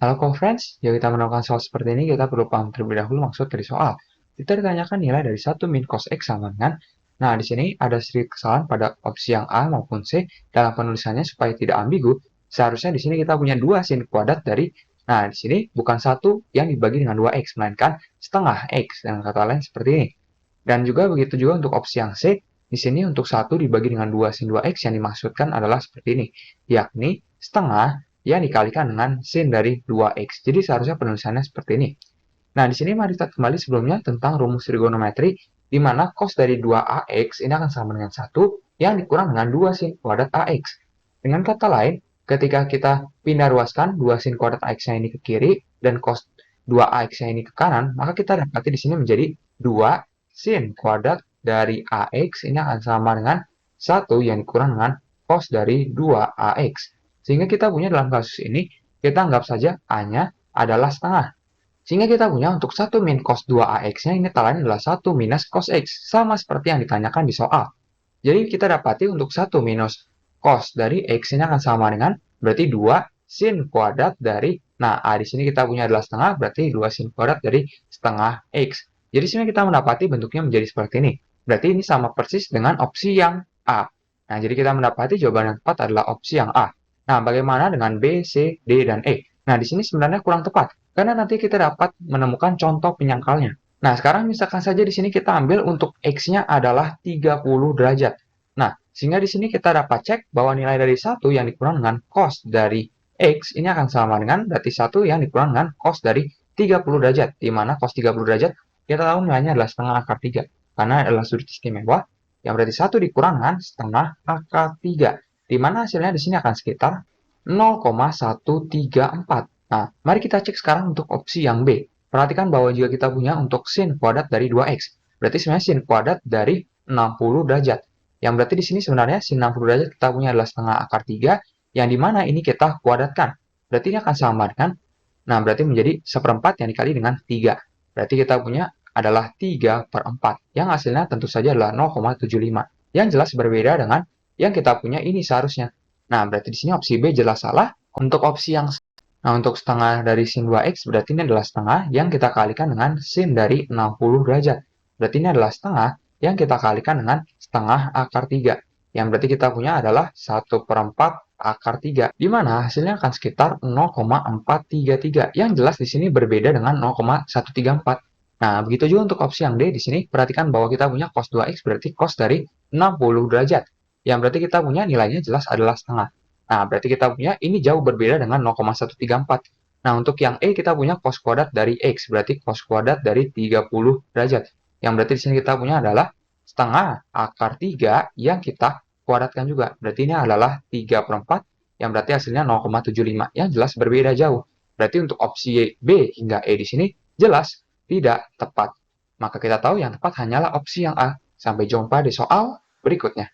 Halo co-friends, jika kita menemukan soal seperti ini, kita perlu paham terlebih dahulu maksud dari soal. Kita ditanyakan nilai dari 1 min cos X sama dengan, nah di sini ada sedikit kesalahan pada opsi yang A maupun C dalam penulisannya supaya tidak ambigu. Seharusnya di sini kita punya 2 sin kuadrat dari, nah di sini bukan 1 yang dibagi dengan 2X, melainkan setengah X, dengan kata lain seperti ini. Dan juga begitu juga untuk opsi yang C, di sini untuk 1 dibagi dengan 2 sin 2X yang dimaksudkan adalah seperti ini, yakni setengah yang dikalikan dengan sin dari 2X. Jadi seharusnya penulisannya seperti ini. Nah, di sini mari kita kembali sebelumnya tentang rumus trigonometri, di mana cos dari 2AX ini akan sama dengan 1 yang dikurang dengan 2 sin kuadrat AX. Dengan kata lain, ketika kita pindah ruaskan 2 sin kuadrat AX-nya ini ke kiri dan cos 2AX-nya ini ke kanan, maka kita dapati di sini menjadi 2 sin kuadrat dari AX ini akan sama dengan 1 yang dikurang dengan cos dari 2AX. Sehingga kita punya dalam kasus ini, kita anggap saja A-nya adalah setengah. Sehingga kita punya untuk 1 min cos 2AX-nya ini lain adalah 1 minus cos X. Sama seperti yang ditanyakan di soal. Jadi kita dapati untuk 1 minus cos dari X ini akan sama dengan berarti 2 sin kuadrat dari, nah A di sini kita punya adalah setengah, berarti 2 sin kuadrat dari setengah X. Jadi sini kita mendapati bentuknya menjadi seperti ini. Berarti ini sama persis dengan opsi yang A. Nah, jadi kita mendapati jawaban yang tepat adalah opsi yang A. Nah, bagaimana dengan B, C, D, dan E? Nah, di sini sebenarnya kurang tepat, karena nanti kita dapat menemukan contoh penyangkalnya. Nah, sekarang misalkan saja di sini kita ambil untuk X-nya adalah 30 derajat. Nah, sehingga di sini kita dapat cek bahwa nilai dari 1 yang dikurang dengan cos dari X ini akan sama dengan berarti 1 yang dikurang dengan cos dari 30 derajat. Di mana cos 30 derajat kita tahu nilainya adalah setengah akar 3. Karena adalah sudut istimewa, yang berarti 1 dikurang dengan setengah akar 3. Di mana hasilnya di sini akan sekitar 0,134. Nah, mari kita cek sekarang untuk opsi yang B. Perhatikan bahwa jika kita punya untuk sin kuadrat dari 2X, berarti sebenarnya sin kuadrat dari 60 derajat. Yang berarti di sini sebenarnya sin 60 derajat kita punya adalah setengah akar 3, yang dimana ini kita kuadratkan. Berarti ini akan sama dengan, nah berarti menjadi seperempat yang dikali dengan 3. Berarti kita punya adalah 3 per 4, yang hasilnya tentu saja adalah 0,75. Yang jelas berbeda dengan yang kita punya ini seharusnya. Nah, berarti di sini opsi B jelas salah. Untuk opsi yang Nah, untuk setengah dari sin 2X berarti ini adalah setengah yang kita kalikan dengan sin dari 60 derajat. Berarti ini adalah setengah yang kita kalikan dengan setengah akar 3. Yang berarti kita punya adalah 1 per 4 akar 3. Di mana hasilnya akan sekitar 0,433. Yang jelas di sini berbeda dengan 0,134. Nah, begitu juga untuk opsi yang D di sini. Perhatikan bahwa kita punya cos 2X berarti cos dari 60 derajat. Yang berarti kita punya nilainya jelas adalah setengah. Nah, berarti kita punya ini jauh berbeda dengan 0,134. Nah, untuk yang E kita punya cos kuadrat dari X, berarti cos kuadrat dari 30 derajat. Yang berarti di sini kita punya adalah setengah akar 3 yang kita kuadratkan juga. Berarti ini adalah 3 per 4, yang berarti hasilnya 0,75. Yang jelas berbeda jauh. Berarti untuk opsi B hingga E di sini jelas tidak tepat. Maka kita tahu yang tepat hanyalah opsi yang A. Sampai jumpa di soal berikutnya.